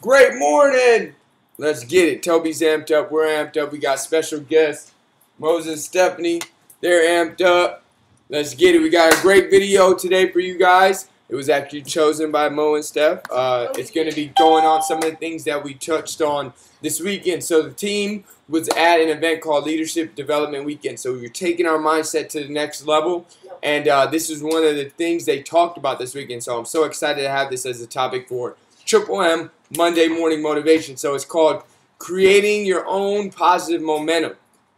Great morning! Let's get it. Toby's amped up. We're amped up. We got special guests, Moses and Stephanie. They're amped up. Let's get it. We got a great video today for you guys. It was actually chosen by Mo and Steph. It's going to be going on some of the things that we touched on this weekend. So the team was at an event called Leadership Development Weekend. So we're taking our mindset to the next level. And this is one of the things they talked about this weekend. So I'm so excited to have this as a topic for Triple M Monday Morning Motivation. So it's called Creating Your Own Positive Momentum.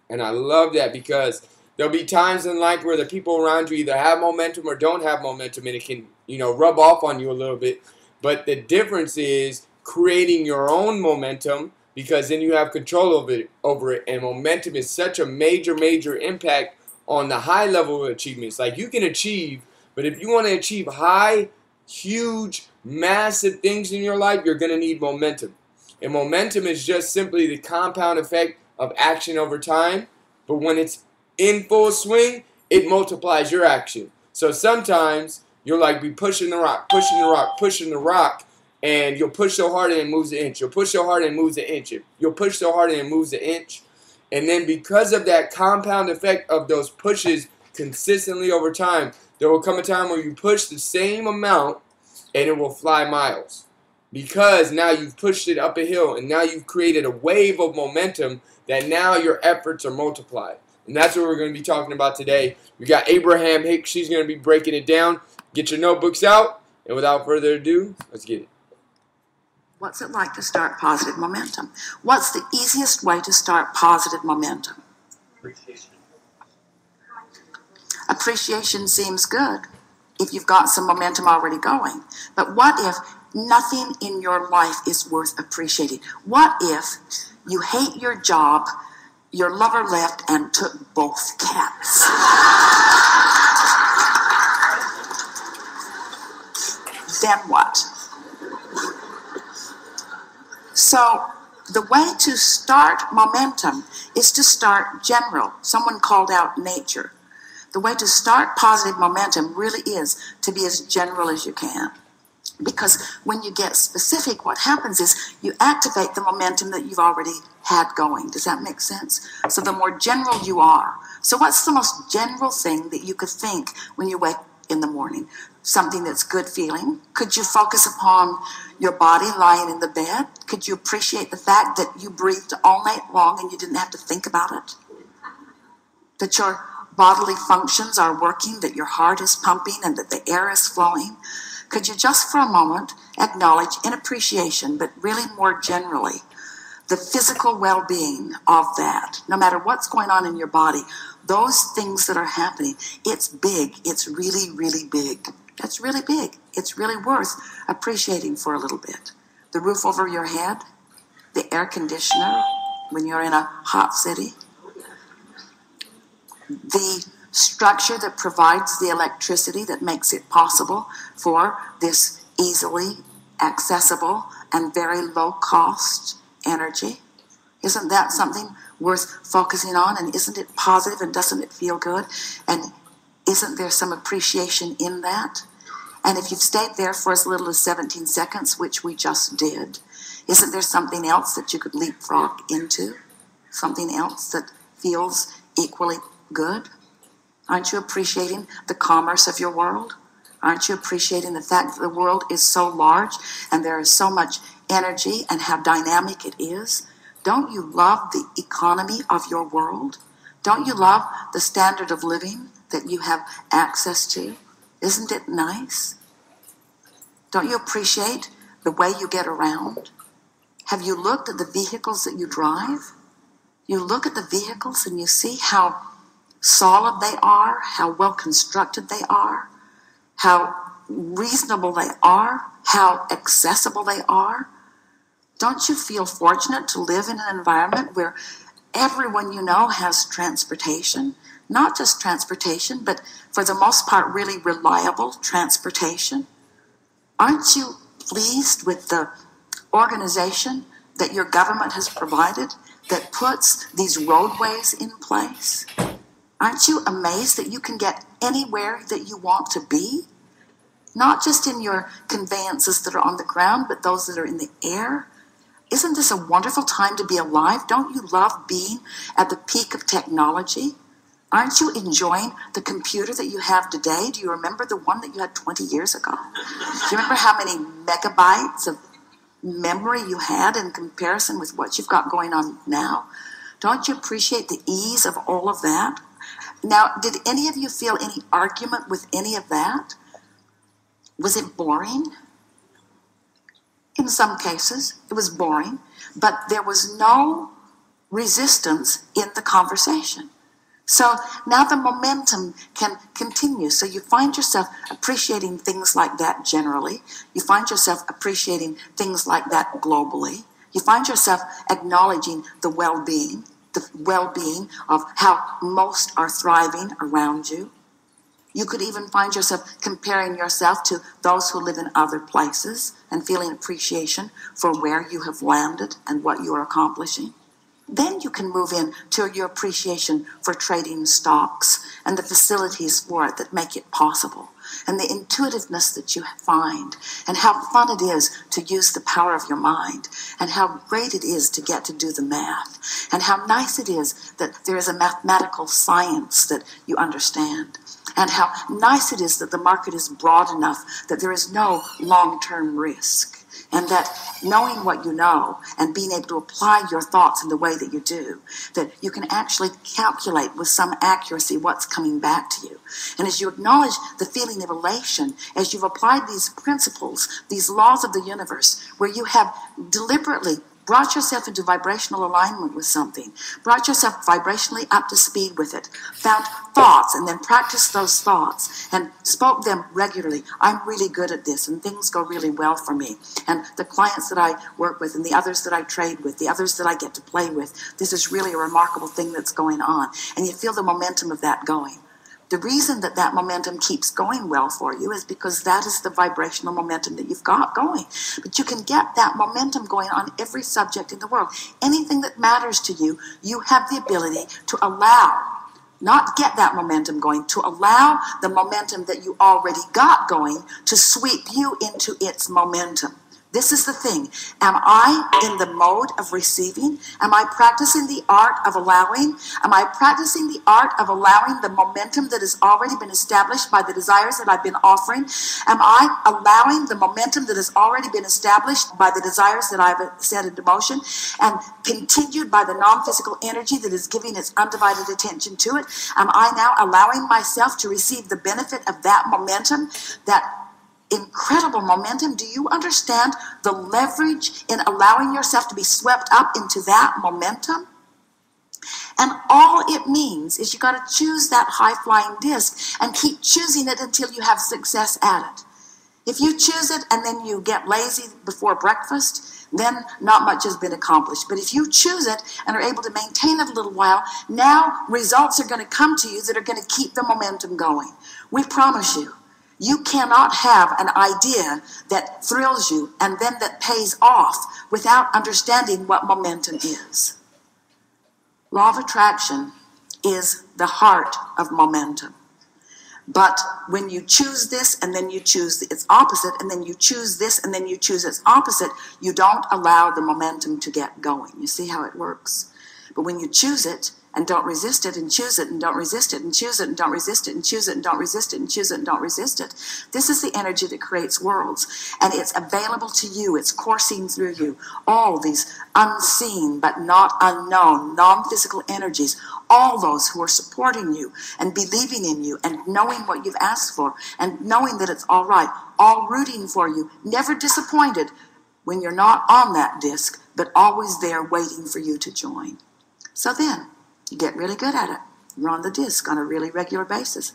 And I love that because there'll be times in life where the people around you either have momentum or don't have momentum, and it can, rub off on you a little bit. But the difference is creating your own momentum, because then you have control over it. And momentum is such a major, major impact on the high level of achievements. Like, you can achieve, but if you want to achieve high, huge, massive things in your life, you're going to need momentum. And momentum is just simply the compound effect of action over time. But when it's in full swing, it multiplies your action. So sometimes you'll be pushing the rock, pushing the rock, pushing the rock, and you'll push so hard and it moves an inch. You'll push so hard and it moves an inch. You'll push so hard and it moves an inch. And then because of that compound effect of those pushes consistently over time, there will come a time where you push the same amount and it will fly miles. Because now you've pushed it up a hill and now you've created a wave of momentum that now your efforts are multiplied. And that's what we're going to be talking about today. We got Abraham Hicks. She's going to be breaking it down. Get your notebooks out. And without further ado, let's get it. What's it like to start positive momentum? What's the easiest way to start positive momentum? Appreciation. Appreciation seems good if you've got some momentum already going. But what if nothing in your life is worth appreciating? What if you hate your job, your lover left and took both cats? Then what? So the way to start momentum is to start general. Someone called out nature. The way to start positive momentum really is to be as general as you can. Because when you get specific, what happens is you activate the momentum that you've already had going. Does that make sense? So the more general you are. So what's the most general thing that you could think when you wake in the morning? Something that's good feeling? Could you focus upon your body lying in the bed? Could you appreciate the fact that you breathed all night long and you didn't have to think about it? That your bodily functions are working, that your heart is pumping and that the air is flowing? Could you just for a moment acknowledge in appreciation, but really more generally, the physical well-being of that? No matter what's going on in your body, those things that are happening, it's big. It's really, really big. It's really big. It's really worth appreciating for a little bit. The roof over your head, the air conditioner when you're in a hot city, the structure that provides the electricity that makes it possible for this easily accessible and very low-cost energy. Isn't that something worth focusing on? And isn't it positive and doesn't it feel good? And isn't there some appreciation in that? And if you've stayed there for as little as 17 seconds, which we just did, isn't there something else that you could leapfrog into? Something else that feels equally good? Aren't you appreciating the commerce of your world? Aren't you appreciating the fact that the world is so large and there is so much energy and how dynamic it is? Don't you love the economy of your world? Don't you love the standard of living that you have access to? Isn't it nice? Don't you appreciate the way you get around? Have you looked at the vehicles that you drive? You look at the vehicles and you see how solid they are, how well constructed they are, how reasonable they are, how accessible they are. Don't you feel fortunate to live in an environment where everyone you know has transportation? Not just transportation, but for the most part really reliable transportation. Aren't you pleased with the organization that your government has provided that puts these roadways in place? Aren't you amazed that you can get anywhere that you want to be? Not just in your conveyances that are on the ground, but those that are in the air. Isn't this a wonderful time to be alive? Don't you love being at the peak of technology? Aren't you enjoying the computer that you have today? Do you remember the one that you had 20 years ago? Do you remember how many megabytes of memory you had in comparison with what you've got going on now? Don't you appreciate the ease of all of that? Now, did any of you feel any argument with any of that? Was it boring? In some cases, it was boring, but there was no resistance in the conversation. So now the momentum can continue. So you find yourself appreciating things like that generally. You find yourself appreciating things like that globally. You find yourself acknowledging the well-being of how most are thriving around you. You could even find yourself comparing yourself to those who live in other places and feeling appreciation for where you have landed and what you are accomplishing. Then you can move in to your appreciation for trading stocks and the facilities for it that make it possible, and the intuitiveness that you find, and how fun it is to use the power of your mind, and how great it is to get to do the math, and how nice it is that there is a mathematical science that you understand, and how nice it is that the market is broad enough that there is no long-term risk. And that knowing what you know and being able to apply your thoughts in the way that you do, that you can actually calculate with some accuracy what's coming back to you. And as you acknowledge the feeling of elation, as you've applied these principles, these laws of the universe, where you have deliberately brought yourself into vibrational alignment with something, brought yourself vibrationally up to speed with it, found thoughts and then practiced those thoughts and spoke them regularly. I'm really good at this and things go really well for me. And the clients that I work with and the others that I trade with, the others that I get to play with, this is really a remarkable thing that's going on. And you feel the momentum of that going. The reason that that momentum keeps going well for you is because that is the vibrational momentum that you've got going. But you can get that momentum going on every subject in the world. Anything that matters to you, you have the ability to allow, not get that momentum going, to allow the momentum that you already got going to sweep you into its momentum. This is the thing. Am I in the mode of receiving? Am I practicing the art of allowing? Am I practicing the art of allowing the momentum that has already been established by the desires that I've been offering? Am I allowing the momentum that has already been established by the desires that I've set into motion and continued by the non-physical energy that is giving its undivided attention to it? Am I now allowing myself to receive the benefit of that momentum, that incredible momentum? Do you understand the leverage in allowing yourself to be swept up into that momentum? And all it means is you got to choose that high-flying disc and keep choosing it until you have success at it. If you choose it and then you get lazy before breakfast, then not much has been accomplished. But if you choose it and are able to maintain it a little while, now results are going to come to you that are going to keep the momentum going. We promise you. You cannot have an idea that thrills you and then that pays off without understanding what momentum is. Law of attraction is the heart of momentum. But when you choose this and then you choose its opposite and then you choose this and then you choose its opposite, you don't allow the momentum to get going. You see how it works? But when you choose it and don't resist it and choose it and don't resist it and choose it and don't resist it and choose it and don't resist it and choose it and don't resist it, this is the energy that creates worlds. And it's available to you. It's coursing through you. All these unseen but not unknown non-physical energies, all those who are supporting you and believing in you and knowing what you've asked for and knowing that it's all right, all rooting for you, never disappointed when you're not on that disc, but always there waiting for you to join. So then, you get really good at it. You're on the disc on a really regular basis.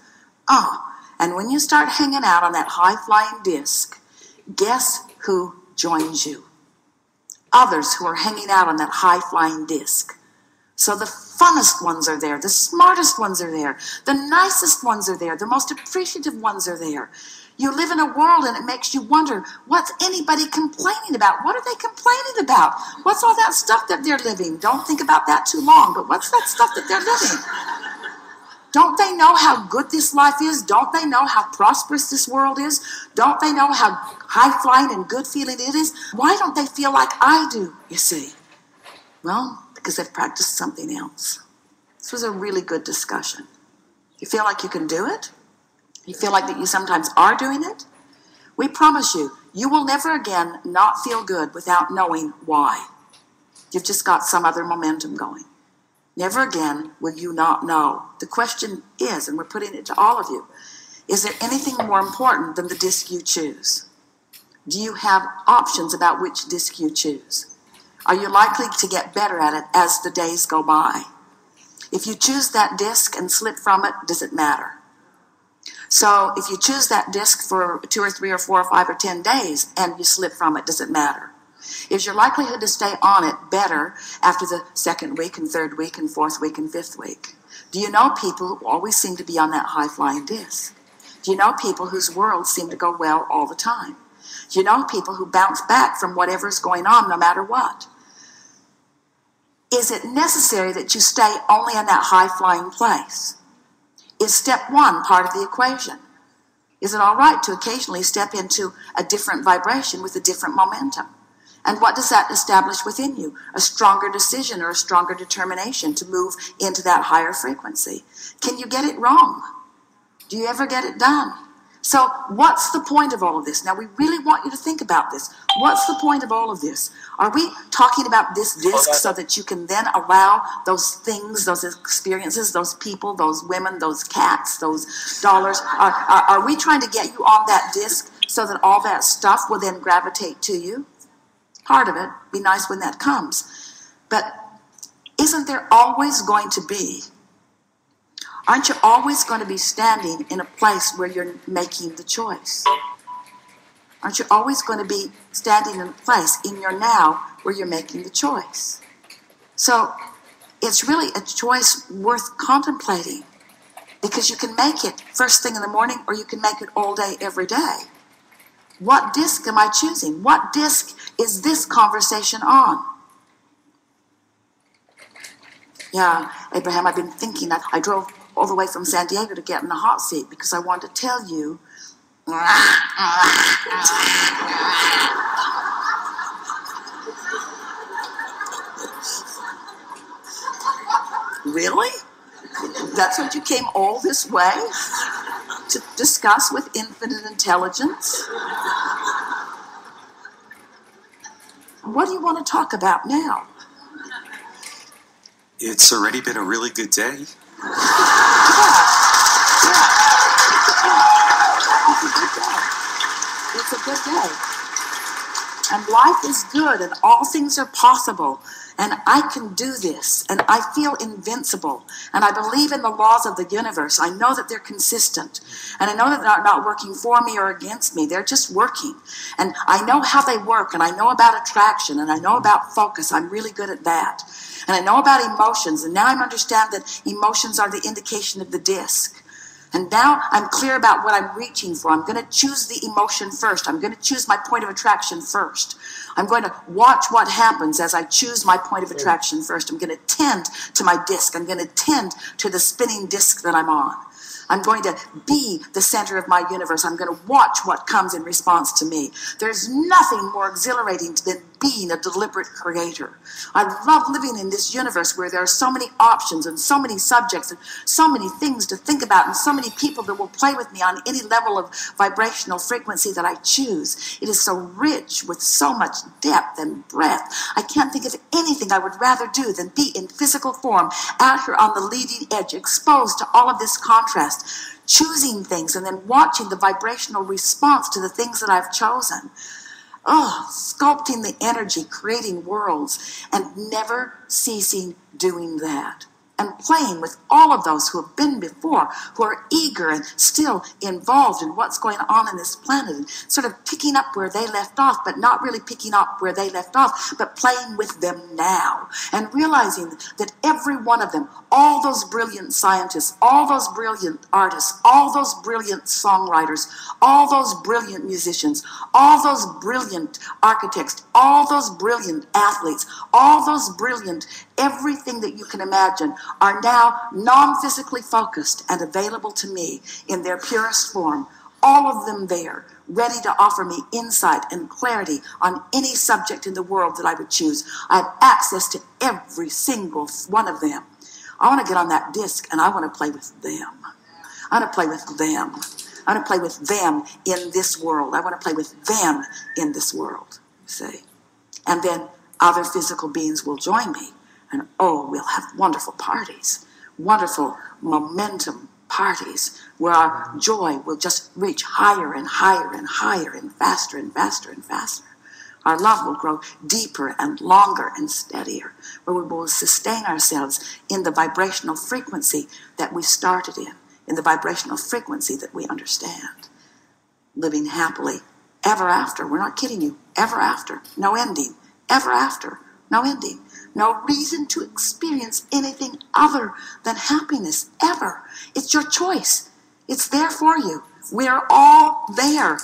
And when you start hanging out on that high-flying disc, guess who joins you? Others who are hanging out on that high-flying disc. So the funnest ones are there, the smartest ones are there, the nicest ones are there, the most appreciative ones are there. You live in a world and it makes you wonder, what's anybody complaining about? What are they complaining about? What's all that stuff that they're living? Don't think about that too long, but what's that stuff that they're living? Don't they know how good this life is? Don't they know how prosperous this world is? Don't they know how high-flying and good-feeling it is? Why don't they feel like I do, you see? Well, because they've practiced something else. This was a really good discussion. You feel like you can do it? You feel like that you sometimes are doing it? We promise you, you will never again not feel good without knowing why. You've just got some other momentum going. Never again will you not know. The question is, and we're putting it to all of you, is there anything more important than the disc you choose? Do you have options about which disc you choose? Are you likely to get better at it as the days go by? If you choose that disc and slip from it, does it matter? So if you choose that disc for 2 or 3 or 4 or 5 or 10 days and you slip from it, does it matter? Is your likelihood to stay on it better after the 2nd week and 3rd week and 4th week and 5th week? Do you know people who always seem to be on that high-flying disc? Do you know people whose worlds seem to go well all the time? Do you know people who bounce back from whatever's going on no matter what? Is it necessary that you stay only in that high-flying place? Is step 1 part of the equation? Is it all right to occasionally step into a different vibration with a different momentum? And what does that establish within you? A stronger decision or a stronger determination to move into that higher frequency. Can you get it wrong? Do you ever get it done? So what's the point of all of this? Now we really want you to think about this. What's the point of all of this? Are we talking about this disc so that you can then allow those things, those experiences, those people, those women, those cats, those dollars? Are we trying to get you on that disc so that all that stuff will then gravitate to you? Part of it, be nice when that comes. But isn't there always going to be, aren't you always going to be standing in a place where you're making the choice? Aren't you always going to be standing in a place in your now where you're making the choice? So it's really a choice worth contemplating, because you can make it first thing in the morning or you can make it all day, every day. What disc am I choosing? What disc is this conversation on? Yeah, Abraham, I've been thinking. I drove all the way from San Diego to get in the hot seat because I wanted to tell you. Really? That's what you came all this way to discuss with infinite intelligence? What do you want to talk about now? It's already been a really good day. It's a good day. And life is good and all things are possible. And I can do this, and I feel invincible, and I believe in the laws of the universe. I know that they're consistent, and I know that they're not working for me or against me. They're just working, and I know how they work, and I know about attraction, and I know about focus. I'm really good at that. And I know about emotions, and now I understand that emotions are the indication of the disc. And now I'm clear about what I'm reaching for. I'm going to choose the emotion first. I'm going to choose my point of attraction first. I'm going to watch what happens as I choose my point of attraction first. I'm going to tend to my disc. I'm going to tend to the spinning disc that I'm on. I'm going to be the center of my universe. I'm going to watch what comes in response to me. There's nothing more exhilarating than being a deliberate creator. I love living in this universe where there are so many options and so many subjects and so many things to think about and so many people that will play with me on any level of vibrational frequency that I choose. It is so rich with so much depth and breadth. I can't think of anything I would rather do than be in physical form out here on the leading edge, exposed to all of this contrast, choosing things and then watching the vibrational response to the things that I've chosen. Oh, sculpting the energy, creating worlds, and never ceasing doing that. And playing with all of those who have been before, who are eager and still involved in what's going on in this planet, and sort of picking up where they left off, but not really picking up where they left off, but playing with them now. And realizing that every one of them, all those brilliant scientists, all those brilliant artists, all those brilliant songwriters, all those brilliant musicians, all those brilliant architects, all those brilliant athletes, all those brilliant everything that you can imagine, are now non-physically focused and available to me in their purest form, all of them there, ready to offer me insight and clarity on any subject in the world that I would choose. I have access to every single one of them. I want to get on that disc and I want to play with them. I want to play with them. I want to play with them in this world. I want to play with them in this world, see? And then other physical beings will join me. And oh, we'll have wonderful parties, wonderful momentum parties where our joy will just reach higher and higher and higher and faster and faster and faster. Our love will grow deeper and longer and steadier, where we will sustain ourselves in the vibrational frequency that we started in the vibrational frequency that we understand. Living happily ever after. We're not kidding you. Ever after. No ending. Ever after. No ending. No reason to experience anything other than happiness, ever. It's your choice. It's there for you. We're all there,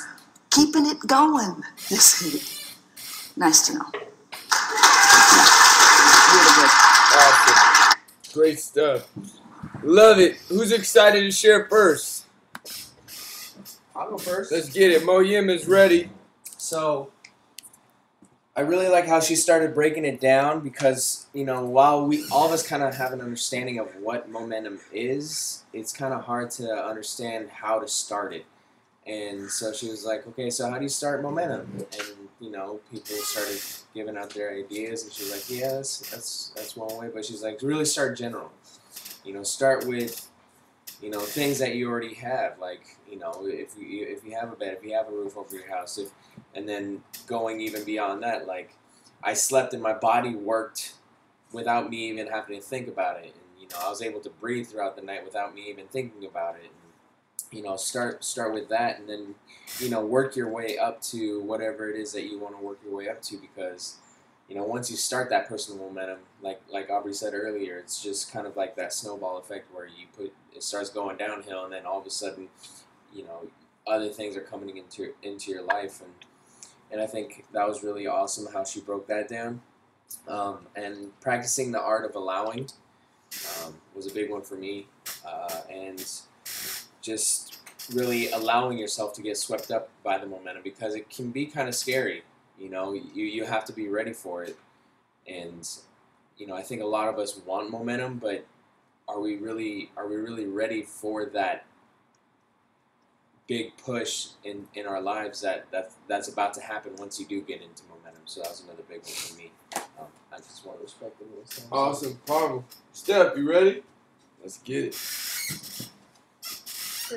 keeping it going, you see. Nice to know. Really good. Awesome. Great stuff. Love it. Who's excited to share first? I'll go first. Let's get it. Mo Yim is ready. So, I really like how she started breaking it down because, you know, while we all of us kind of have an understanding of what momentum is, it's kind of hard to understand how to start it. And so she was like, okay, so how do you start momentum? And, you know, people started giving out their ideas, and she was like, yeah, that's one way. But she's like, really start general. You know, start with, you know, things that you already have, like, you know, if you have a bed, if you have a roof over your house, and then going even beyond that, like, I slept and my body worked without me even having to think about it, and, you know, I was able to breathe throughout the night without me even thinking about it, and, you know, start with that, and then, you know, work your way up to whatever it is that you want to work your way up to, because, you know, once you start that personal momentum, like Aubrey said earlier, it's just kind of like that snowball effect where it starts going downhill, and then all of a sudden, you know, other things are coming into your life, and I think that was really awesome how she broke that down. And practicing the art of allowing was a big one for me, and just really allowing yourself to get swept up by the momentum, because it can be kind of scary. You know, you have to be ready for it, and, you know, I think a lot of us want momentum, but are we really ready for that big push in our lives that's about to happen once you do get into momentum? So that was another big one for me. I just want to respect the little stuff. Awesome, powerful. Steph, you ready? Let's get it. For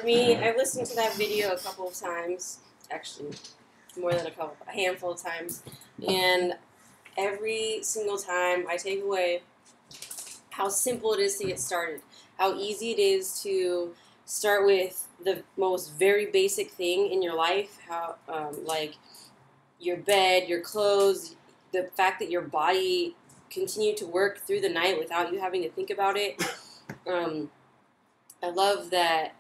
me, I've listened to that video a couple of times, actually more than a handful of times, and every single time I take away how simple it is to get started, how easy it is to start with the most very basic thing in your life, how like your bed, your clothes, the fact that your body continued to work through the night without you having to think about it. I love that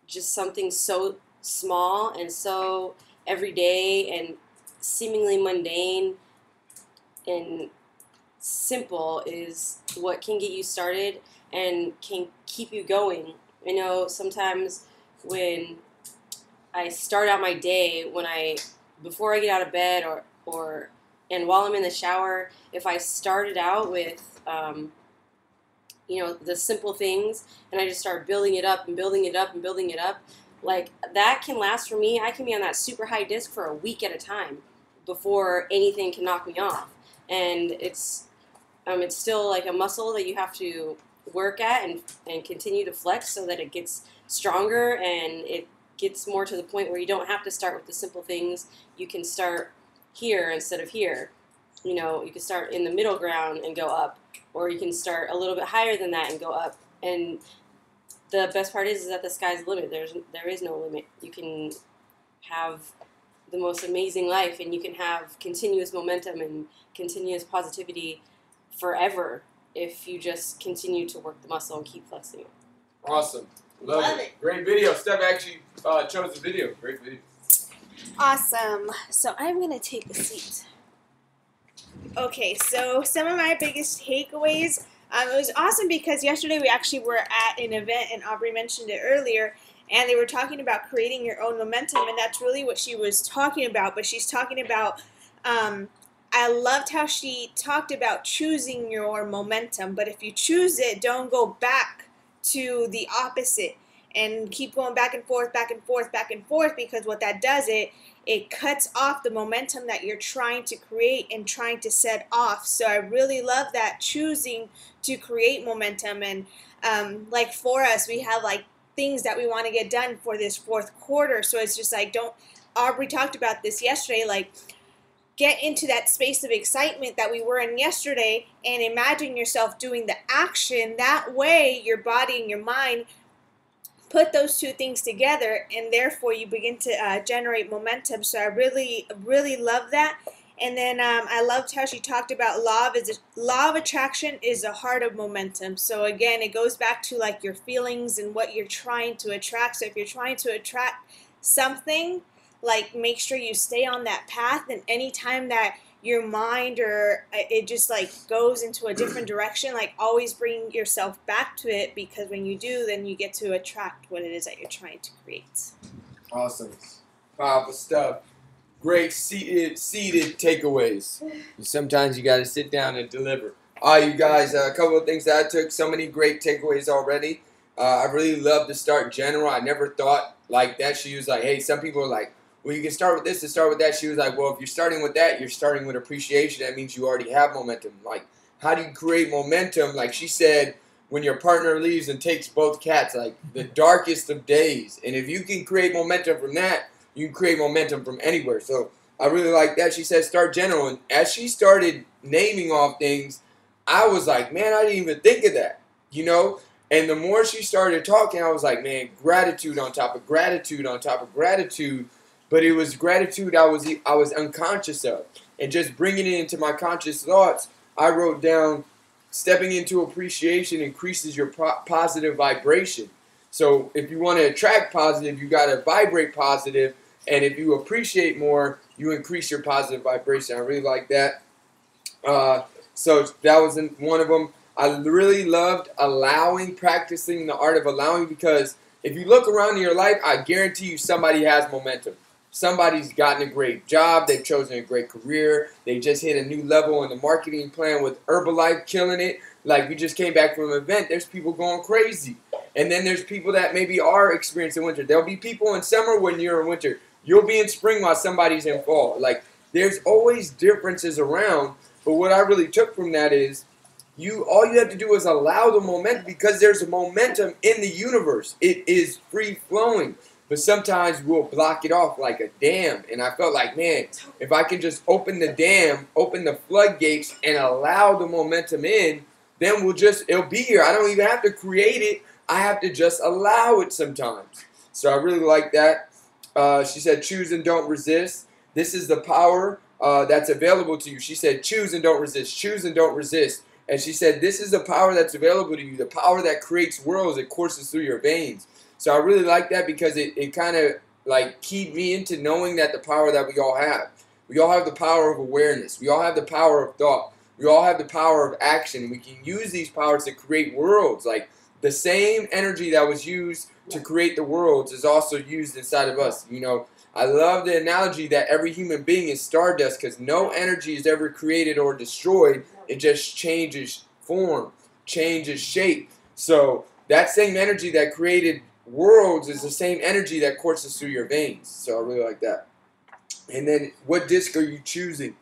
just something so small and so everyday and seemingly mundane and simple is what can get you started and can keep you going. I know sometimes when I start out my day, before I get out of bed and while I'm in the shower, if I started out with you know, the simple things, and I just start building it up and building it up and building it up, like, that can last for me. I can be on that super high disc for a week at a time before anything can knock me off. And it's still like a muscle that you have to work at and continue to flex so that it gets stronger and it gets more to the point where you don't have to start with the simple things. You can start here instead of here. You know, you can start in the middle ground and go up, or you can start a little bit higher than that and go up. And the best part is that the sky's the limit. There is no limit. You can have the most amazing life, and you can have continuous momentum and continuous positivity forever if you just continue to work the muscle and keep flexing it. Awesome. Love it. Great video. Steph actually chose the video. Great video. Awesome. So I'm going to take a seat. Okay, so some of my biggest takeaways It was awesome because yesterday we actually were at an event, and Aubrey mentioned it earlier, and they were talking about creating your own momentum, and that's really what she was talking about. But she's talking about, I loved how she talked about choosing your momentum, but if you choose it, don't go back to the opposite and keep going back and forth, back and forth, back and forth, because what that does, it cuts off the momentum that you're trying to create and trying to set off. So I really love that, choosing to create momentum. And like for us, we have like things that we want to get done for this fourth quarter. So it's just like, Aubrey talked about this yesterday, like get into that space of excitement that we were in yesterday and imagine yourself doing the action. That way your body and your mind put those two things together, and therefore you begin to generate momentum. So I really, really love that. And then I loved how she talked about law of attraction is the heart of momentum. So again, it goes back to like your feelings and what you're trying to attract. So if you're trying to attract something, like make sure you stay on that path, and anytime that your mind or it just like goes into a different direction, like always bring yourself back to it, because when you do, then you get to attract what it is that you're trying to create. Awesome. Powerful stuff. Great seated takeaways. Sometimes you got to sit down and deliver. All right, you guys, a couple of things that I took. So many great takeaways already. I really love to start general. I never thought like that. She was like, hey, some people are like, well, you can start with this and start with that. She was like, well, if you're starting with that, you're starting with appreciation. That means you already have momentum. Like, how do you create momentum? Like she said, when your partner leaves and takes both cats, like the darkest of days. And if you can create momentum from that, you can create momentum from anywhere. So I really like that. She said start general. And as she started naming off things, I was like, man, I didn't even think of that, you know? And the more she started talking, I was like, man, gratitude on top of gratitude on top of gratitude. But it was gratitude I was unconscious of. And just bringing it into my conscious thoughts, I wrote down, stepping into appreciation increases your positive vibration. So if you want to attract positive, you got to vibrate positive. And if you appreciate more, you increase your positive vibration. I really like that. So that was one of them. I really loved practicing the art of allowing, because if you look around in your life, I guarantee you somebody has momentum. Somebody's gotten a great job. They've chosen a great career. They just hit a new level in the marketing plan with Herbalife, killing it. Like we just came back from an event. There's people going crazy. And then there's people that maybe are experiencing winter. There'll be people in summer when you're in winter. You'll be in spring while somebody's in fall. Like there's always differences around. But what I really took from that is all you have to do is allow the momentum, because there's a momentum in the universe. It is free flowing. But sometimes we'll block it off like a dam. And I felt like, man, if I can just open the dam, open the floodgates, and allow the momentum in, then it'll be here. I don't even have to create it. I have to just allow it sometimes. So I really like that. She said, choose and don't resist. This is the power that's available to you. She said, choose and don't resist. Choose and don't resist. And she said, this is the power that's available to you. The power that creates worlds. It courses through your veins. So I really like that, because it kind of like keyed me into knowing that the power that we all have. We all have the power of awareness. We all have the power of thought. We all have the power of action. We can use these powers to create worlds. Like the same energy that was used to create the worlds is also used inside of us. You know, I love the analogy that every human being is stardust, because no energy is ever created or destroyed. It just changes form, changes shape. So that same energy that created worlds is the same energy that courses through your veins. So I really like that. And then, what disc are you choosing?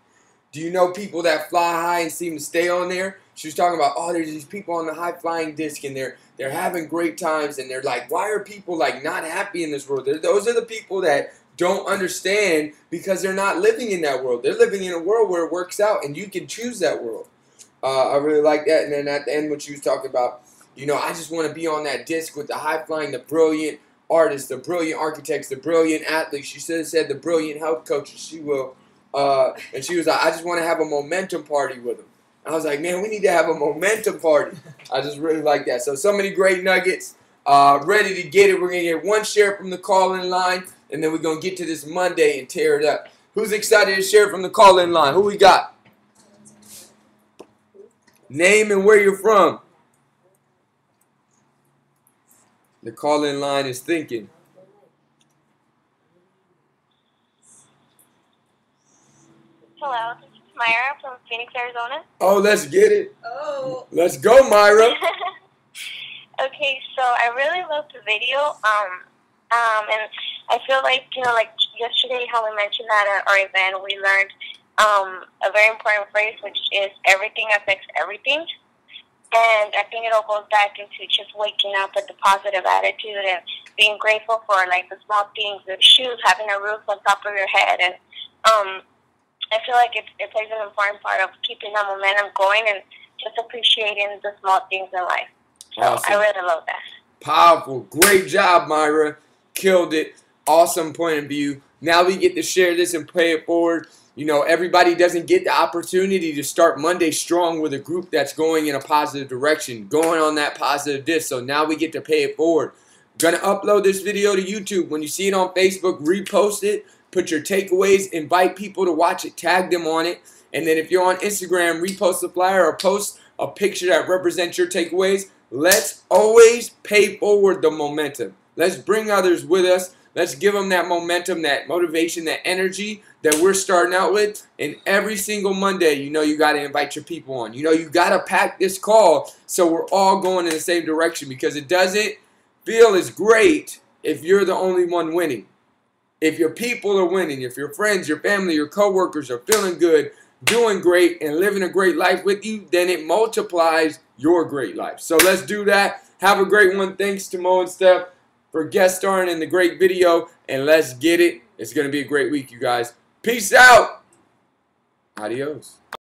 Do you know people that fly high and seem to stay on there? She was talking about, oh, there's these people on the high flying disc, and they're having great times, and they're like, why are people like not happy in this world? Those are the people that don't understand, because they're not living in that world. They're living in a world where it works out, and you can choose that world. I really like that. And then at the end, what she was talking about, you know, I just want to be on that disc with the high-flying, the brilliant artists, the brilliant architects, the brilliant athletes. She said the brilliant health coaches. She will. And she was like, I just want to have a momentum party with them. I was like, man, we need to have a momentum party. I just really like that. So many great nuggets. Ready to get it. We're going to get one share from the call-in line, and then we're going to get to this Monday and tear it up. Who's excited to share from the call-in line? Who we got? Name and where you're from. The call-in line is thinking. Hello, this is Myra from Phoenix, Arizona. Oh, let's get it. Oh. Let's go, Myra. Okay, so I really loved the video. And I feel like, like yesterday how we mentioned that at our event, we learned a very important phrase, which is everything affects everything. And I think it all goes back into just waking up with a positive attitude and being grateful for like the small things, the shoes, having a roof on top of your head. And I feel like it plays an important part of keeping that momentum going and just appreciating the small things in life. So Awesome. I really love that. Powerful. Great job, Myra. Killed it. Awesome point of view. Now we get to share this and pay it forward. You know, everybody doesn't get the opportunity to start Monday strong with a group that's going in a positive direction, going on that positive disc. So now we get to pay it forward. Gonna upload this video to YouTube. When you see it on Facebook, repost it, put your takeaways, invite people to watch it, tag them on it. And then if you're on Instagram, repost the flyer or post a picture that represents your takeaways. Let's always pay forward the momentum. Let's bring others with us. Let's give them that momentum, that motivation, that energy that we're starting out with. And every single Monday, you know you got to invite your people on. You know you got to pack this call so we're all going in the same direction, because it doesn't feel as great if you're the only one winning. If your people are winning, if your friends, your family, your coworkers are feeling good, doing great, and living a great life with you, then it multiplies your great life. So let's do that. Have a great one. Thanks to Mo and Steph for guest starring in the great video, and let's get it. It's going to be a great week, you guys. Peace out. Adios.